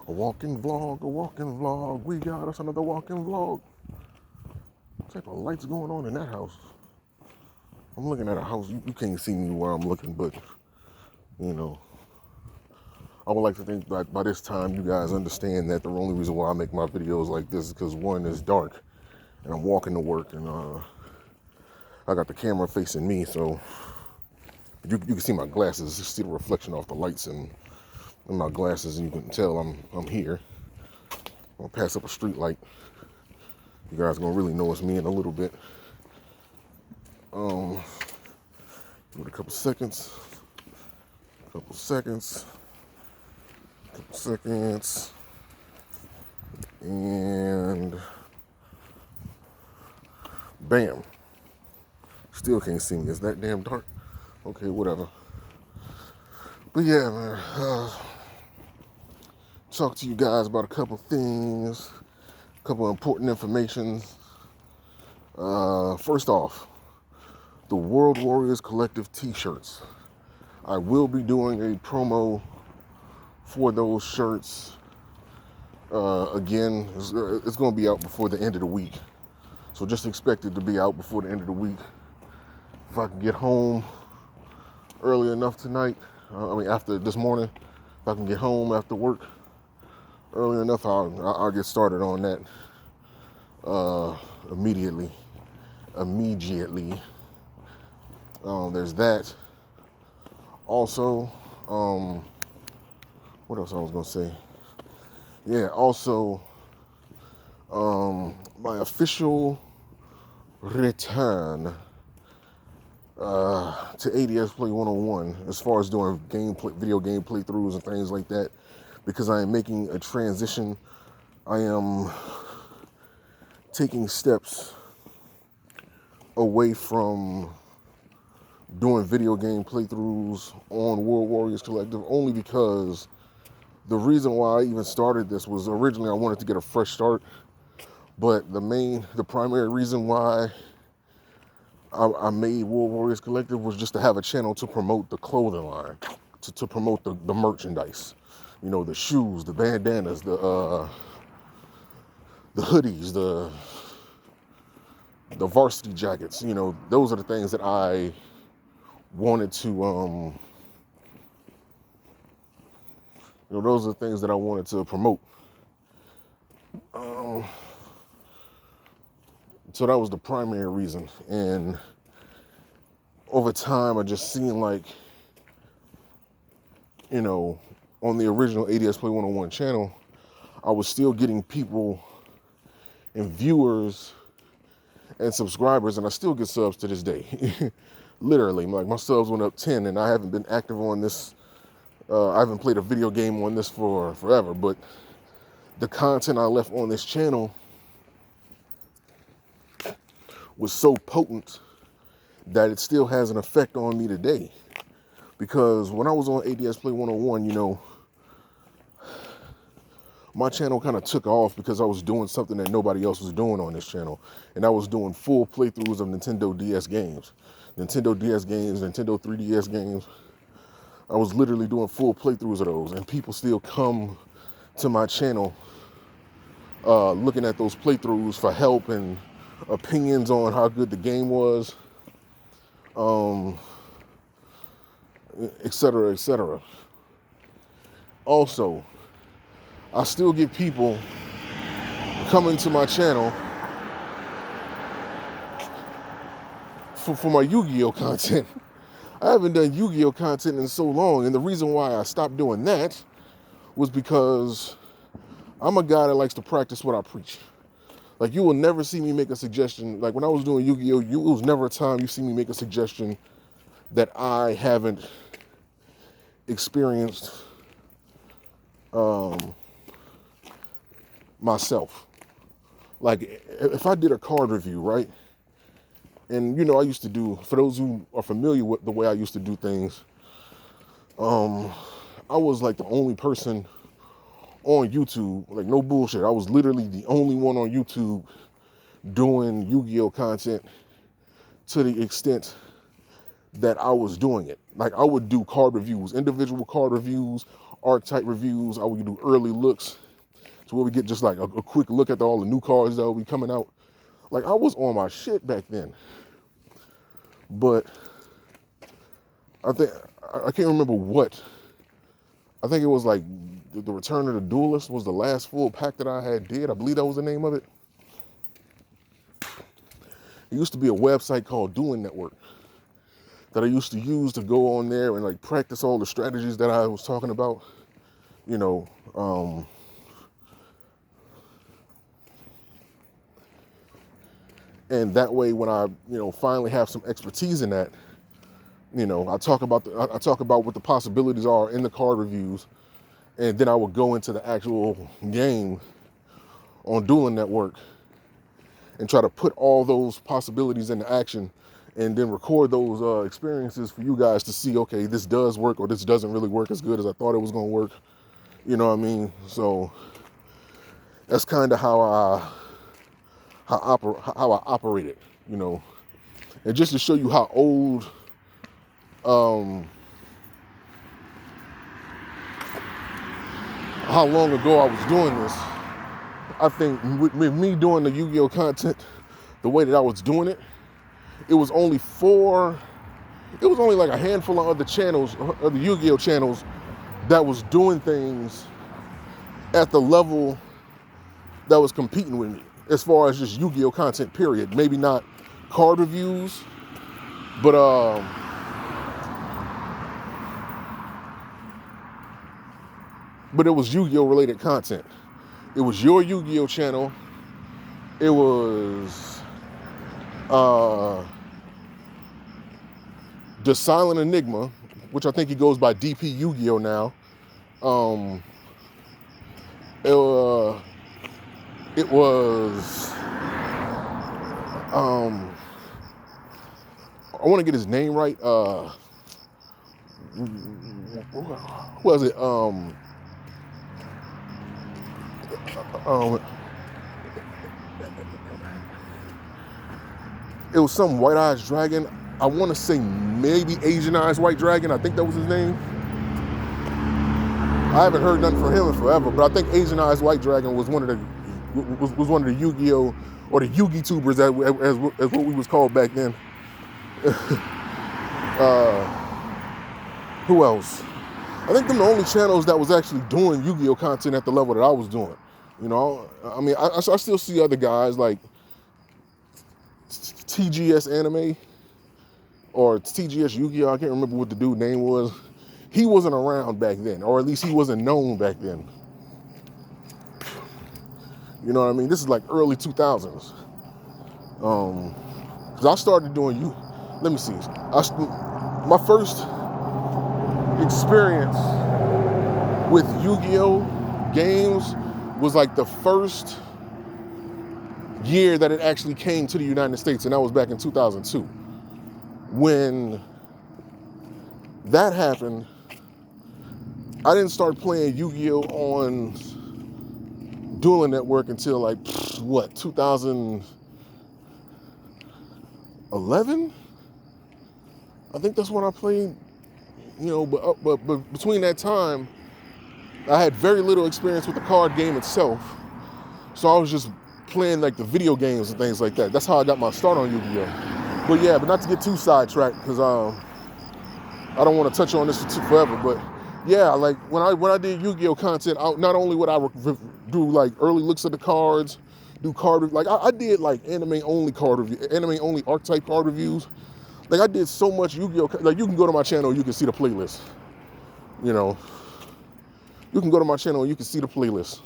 A walking vlog, a walking vlog. We got us another walking vlog. What type of lights going on in that house? I'm looking at a house. You can't see me where I'm looking, but you know, I would like to think that by this time you guys understand that the only reason why I make my videos like this is because one, it's dark and I'm walking to work and I got the camera facing me, so you can see my glasses, you see the reflection off the lights and in my glasses, and you can tell I'm here. I'm gonna pass up a street light. You guys are gonna really know it's me in a little bit. Give it a couple seconds. And bam. Still can't see me. It's that damn dark. Okay, whatever. But yeah, man. Talk to you guys about a couple things, a couple important information. First off, the World Warriors Collective t-shirts. I will be doing a promo for those shirts. Again, it's going to be out before the end of the week. So just expect it to be out before the end of the week. If I can get home early enough tonight, after this morning, if I can get home after work early enough, I'll get started on that immediately. There's that. Also, what else I was gonna say? Yeah, also, my official return to ADS Play 101 as far as doing video game playthroughs and things like that, because I am making a transition. I am taking steps away from doing video game playthroughs on World Warriors Collective, only because the reason why I even started this was originally I wanted to get a fresh start, but the primary reason why I made World Warriors Collective was just to have a channel to promote the clothing line, to promote the merchandise, you know, the shoes, the bandanas, the hoodies, the varsity jackets. You know, those are the things that I wanted to those are the things that I wanted to promote. So that was the primary reason. And over time, I just seen like, you know, on the original ADS Play 101 channel, I was still getting people and viewers and subscribers, and I still get subs to this day. Literally, like my subs went up 10, and I haven't been active on this. I haven't played a video game on this for forever, but the content I left on this channel was so potent that it still has an effect on me today. Because when I was on ADS Play 101, you know, my channel kind of took off because I was doing something that nobody else was doing on this channel. And I was doing full playthroughs of Nintendo DS games. Nintendo DS games, Nintendo 3DS games. I was literally doing full playthroughs of those. And people still come to my channel looking at those playthroughs for help and opinions on how good the game was, etc., etc. Also, I still get people coming to my channel for my Yu-Gi-Oh content. I haven't done Yu-Gi-Oh content in so long, and the reason why I stopped doing that was because I'm a guy that likes to practice what I preach. Like, you will never see me make a suggestion. Like, when I was doing Yu-Gi-Oh, it was never a time you see me make a suggestion that I haven't experienced myself. Like, if I did a card review, right? And, you know, I used to do, for those who are familiar with the way I used to do things, I was like the only person on YouTube, like no bullshit. I was literally the only one on YouTube doing Yu-Gi-Oh content to the extent that I was doing it. Like, I would do card reviews, individual card reviews, archetype reviews. I would do early looks, to where we get just like a quick look at all the new cars that will be coming out. Like, I was on my shit back then. But I can't remember what. I think it was like the Return of the Duelist was the last full pack that I had did. I believe that was the name of it. It used to be a website called Dueling Network that I used to use to go on there and like practice all the strategies that I was talking about. You know, and that way when I, finally have some expertise in that, I talk about what the possibilities are in the card reviews, and then I would go into the actual game on Dueling Network and try to put all those possibilities into action, and then record those experiences for you guys to see, okay, this does work or this doesn't really work as good as I thought it was going to work. You know what I mean? So that's kind of how I operate it, and just to show you how old, how long ago I was doing this. I think with me doing the Yu-Gi-Oh content the way that I was doing it, it was only like a handful of other channels, other Yu-Gi-Oh channels, that was doing things at the level that was competing with me as far as just Yu-Gi-Oh content, period. Maybe not card reviews, but it was Yu-Gi-Oh related content. It was your Yu-Gi-Oh channel. It was The Silent Enigma, which I think he goes by DP Yu-Gi-Oh now. It was I want to get his name right. What was it? It was some White Eyes Dragon. I want to say maybe Asian Eyes White Dragon. I think that was his name. I haven't heard nothing from him in forever, but I think Asian Eyes White Dragon was one of the Yu-Gi-Oh, or the Yugi tubers as what we was called back then. Who else? I think them the only channels that was actually doing Yu-Gi-Oh content at the level that I was doing. I mean, I still see other guys like TGS Anime or TGS Yu-Gi-Oh. I can't remember what the dude's name was. He wasn't around back then, or at least he wasn't known back then. You know what I mean? This is like early 2000s. Because I started doing let me see. My first experience with Yu-Gi-Oh games was like the first year that it actually came to the United States, and that was back in 2002. When that happened, I didn't start playing Yu-Gi-Oh on Dueling Network until like, 2011? I think that's when I played, but between that time, I had very little experience with the card game itself. So I was just playing like the video games and things like that. That's how I got my start on Yu-Gi-Oh. But not to get too sidetracked, because I don't want to touch on this forever, but yeah, like when I did Yu-Gi-Oh content, not only would I do like early looks at the cards, do card, like I did like anime only archetype card reviews. Like I did so much Yu-Gi-Oh, like you can go to my channel, you can see the playlist. You can go to my channel and you can see the playlist.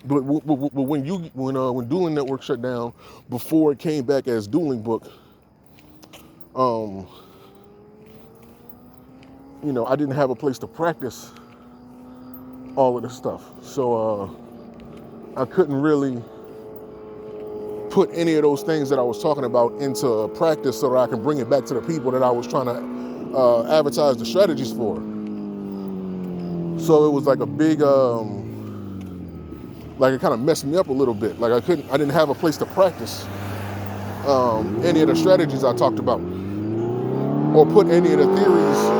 But when Dueling Network shut down, before it came back as Dueling Book, I didn't have a place to practice all of this stuff. So I couldn't really put any of those things that I was talking about into practice so that I can bring it back to the people that I was trying to advertise the strategies for. So it was like a big, like it kind of messed me up a little bit. Like I didn't have a place to practice any of the strategies I talked about, or put any of the theories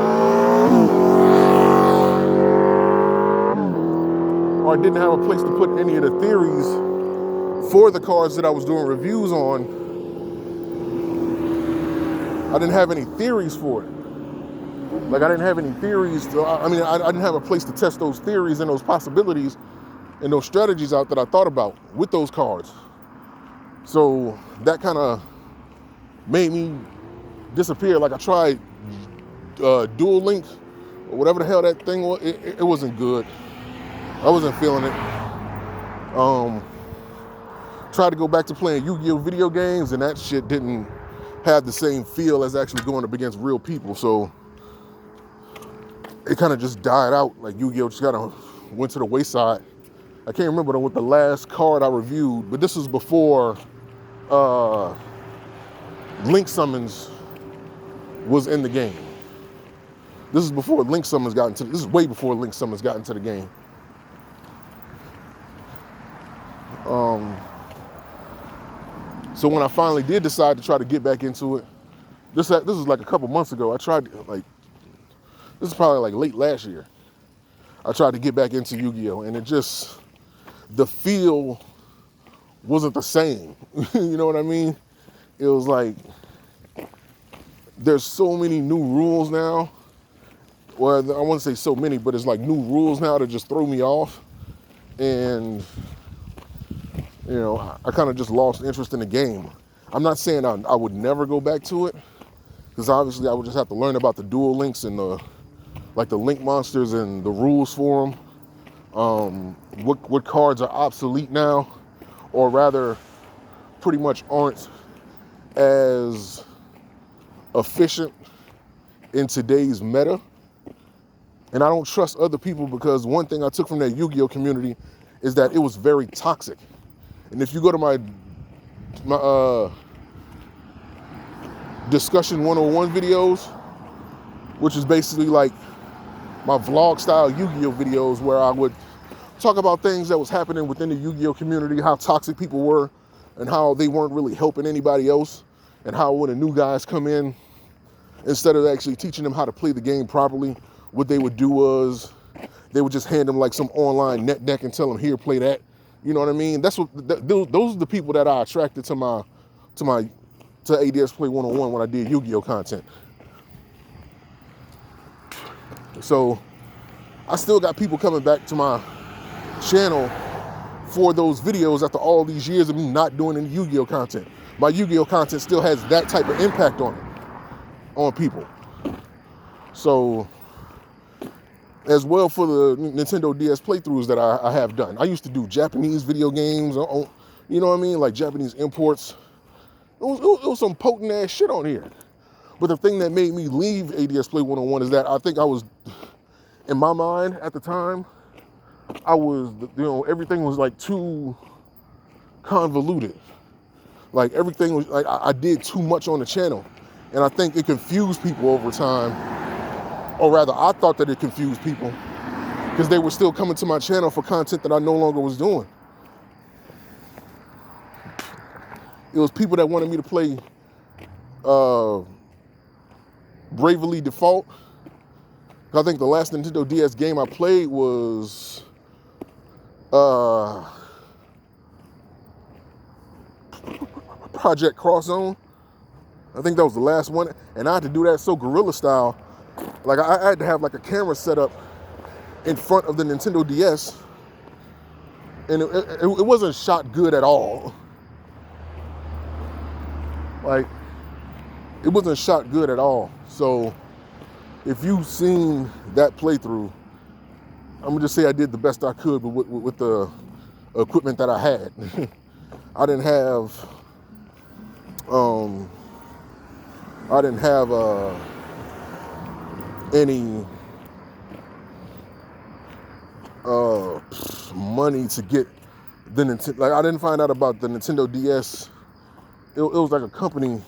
I didn't have a place to put any of the theories for the cards that I was doing reviews on. I didn't have any theories for it. Like, I didn't have any theories. I didn't have a place to test those theories and those possibilities and those strategies out that I thought about with those cards. So that kind of made me disappear. Like, I tried Duel Link or whatever the hell that thing was. It wasn't good. I wasn't feeling it. Tried to go back to playing Yu-Gi-Oh video games, and that shit didn't have the same feel as actually going up against real people. So it kind of just died out. Like, Yu-Gi-Oh just kind of went to the wayside. I can't remember what the last card I reviewed, but this was before Link Summons was in the game. This is before Link Summons got into. This is way before Link Summons got into the game. So when I finally did decide to try to get back into it, this was like a couple months ago. I tried, like, this is probably like late last year. I tried to get back into Yu-Gi-Oh, and it just, the feel wasn't the same. You know what I mean? It was like, there's so many new rules now. Well, I wouldn't say so many, but it's like new rules now that just throw me off. And, you know, I kind of just lost interest in the game. I'm not saying I would never go back to it, because obviously I would just have to learn about the dual links and the link monsters and the rules for them. What cards are obsolete now, or rather pretty much aren't as efficient in today's meta. And I don't trust other people, because one thing I took from that Yu-Gi-Oh community is that it was very toxic. And if you go to my discussion 101 videos, which is basically like my vlog style Yu-Gi-Oh videos, where I would talk about things that was happening within the Yu-Gi-Oh community, how toxic people were and how they weren't really helping anybody else, and how when the new guys come in, instead of actually teaching them how to play the game properly, what they would do was they would just hand them like some online net deck and tell them, here, play that. You know what I mean? That's what those are the people that I attracted to ADS Play 101 when I did Yu-Gi-Oh content. So I still got people coming back to my channel for those videos after all these years of me not doing any Yu-Gi-Oh content. My Yu-Gi-Oh content still has that type of impact on people. So, as well for the Nintendo DS playthroughs that I have done. I used to do Japanese video games, you know what I mean? Like Japanese imports. It was some potent ass shit on here. But the thing that made me leave ADS Play 101 is that I think I was, in my mind at the time, everything was like too convoluted. Like everything was, like I did too much on the channel. And I think it confused people over time. Or rather, I thought that it confused people, because they were still coming to my channel for content that I no longer was doing. It was people that wanted me to play Bravely Default. I think the last Nintendo DS game I played was Project Cross Zone. I think that was the last one, and I had to do that so guerrilla style. Like, I had to have like a camera set up in front of the Nintendo DS, and it wasn't shot good at all. Like, it wasn't shot good at all. So if you've seen that playthrough, I'm gonna just say I did the best I could with the equipment that I had. I didn't have any money to get the Nintendo. Like, I didn't find out about the Nintendo DS. It was like a company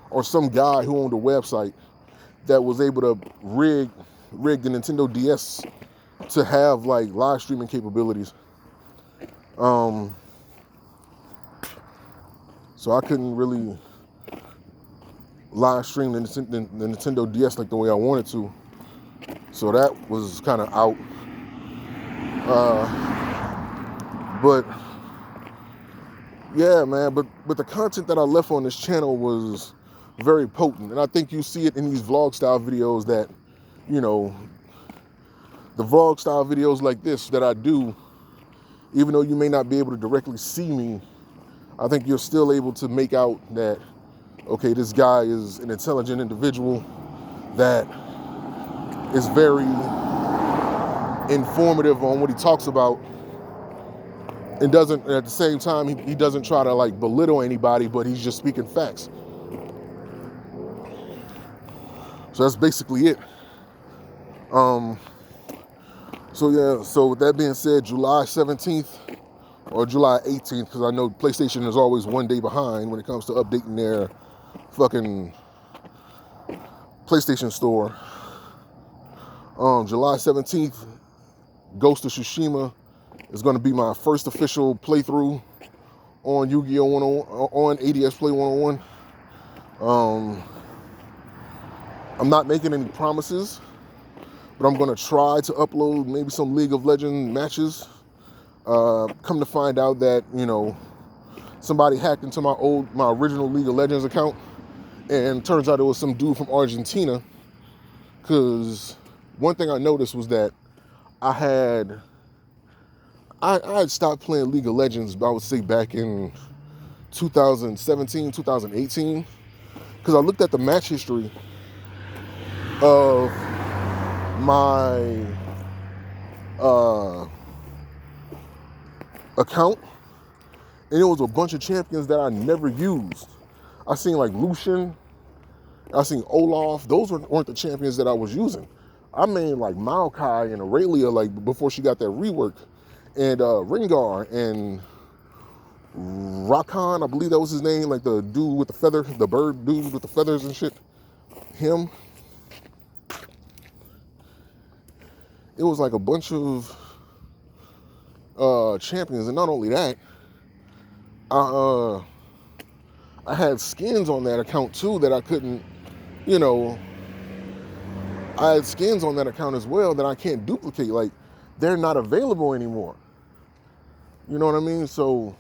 or some guy who owned a website that was able to rig the Nintendo DS to have like live streaming capabilities. So I couldn't really live stream the Nintendo DS like the way I wanted to. So that was kind of out. But yeah, man, but the content that I left on this channel was very potent. And I think you see it in these vlog style videos that, you know, the vlog style videos like this that I do, even though you may not be able to directly see me, I think you're still able to make out that, okay, this guy is an intelligent individual that is very informative on what he talks about, and doesn't, at the same time, he doesn't try to like belittle anybody, but he's just speaking facts. So that's basically it. So yeah, so with that being said, July 17th or July 18th, because I know PlayStation is always one day behind when it comes to updating their fucking PlayStation Store. July 17th, Ghost of Tsushima is going to be my first official playthrough on Yu-Gi-Oh! 101, on ADS Play 101. I'm not making any promises, but I'm going to try to upload maybe some League of Legends matches. Come to find out that, you know, somebody hacked into my original League of Legends account, and turns out it was some dude from Argentina. Because one thing I noticed was that I had stopped playing League of Legends, I would say back in 2017, 2018, because I looked at the match history of my account, and it was a bunch of champions that I never used. I seen like Lucian, I seen Olaf. Those weren't the champions that I was using. I mean like Maokai and Aurelia, like before she got that rework, and Rengar and Rakan, I believe that was his name, like the dude with the feather, the bird dude with the feathers and shit. Him. It was like a bunch of champions, and not only that, I had skins on that account too that I couldn't, you know, I had skins on that account as well that I can't duplicate. Like, they're not available anymore. You know what I mean? So,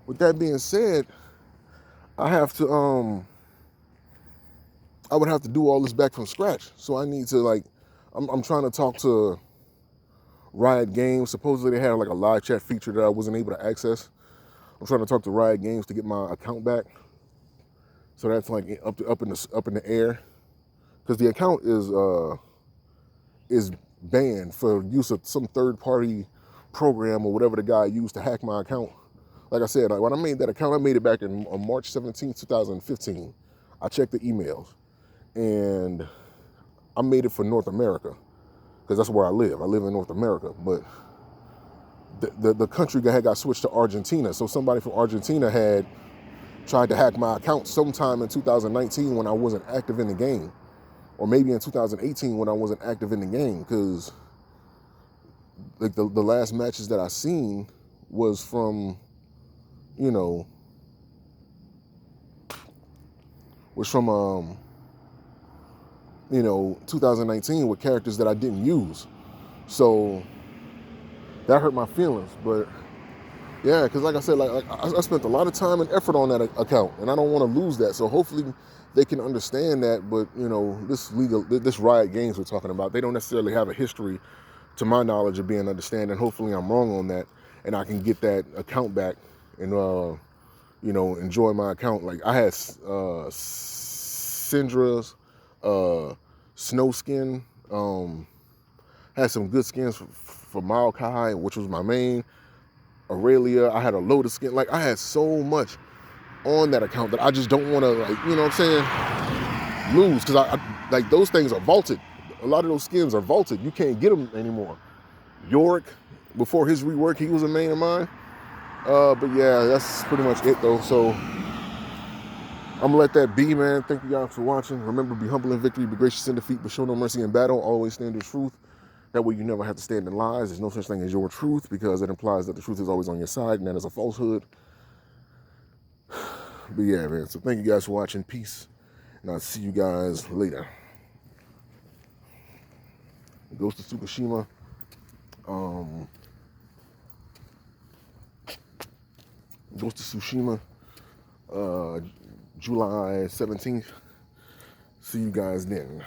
with that being said, I would have to do all this back from scratch. So I need to like, I'm trying to talk to Riot Games. Supposedly they had like a live chat feature that I wasn't able to access. I'm trying to talk to Riot Games to get my account back. So that's like up in the air, because the account is banned for use of some third-party program or whatever the guy used to hack my account. Like I said, when I made that account, I made it back on March 17, 2015. I checked the emails, and I made it for North America, because that's where I live. I live in North America, but the country had got switched to Argentina. So somebody from Argentina had tried to hack my account sometime in 2019 when I wasn't active in the game, or maybe in 2018 when I wasn't active in the game, because like the last matches that I seen was from, you know, 2019 with characters that I didn't use. So that hurt my feelings. But yeah, because like I said, like I spent a lot of time and effort on that account, and I don't want to lose that. So hopefully they can understand that. But you know, this Riot Games we're talking about, they don't necessarily have a history, to my knowledge, of being understanding. Hopefully I'm wrong on that, and I can get that account back and you know, enjoy my account. Like I had Syndra's Snowskin, had some good skins for Maokai, which was my main. Aurelia, I had a load of skin. Like I had so much on that account that I just don't want to, like, you know what I'm saying, lose, because I like those things are vaulted. A lot of those skins are vaulted. You can't get them anymore. Yorick, before his rework, he was a main of mine. But yeah, that's pretty much it though. So I'm gonna let that be, man. Thank you guys for watching. Remember, be humble in victory, be gracious in defeat, but show no mercy in battle. Always stand in truth. That way you never have to stand in lies. There's no such thing as your truth, because it implies that the truth is always on your side, and that is a falsehood. But yeah, man. So thank you guys for watching. Peace. And I'll see you guys later. Ghost of Tsushima. Ghost of Tsushima, July 17th. See you guys then.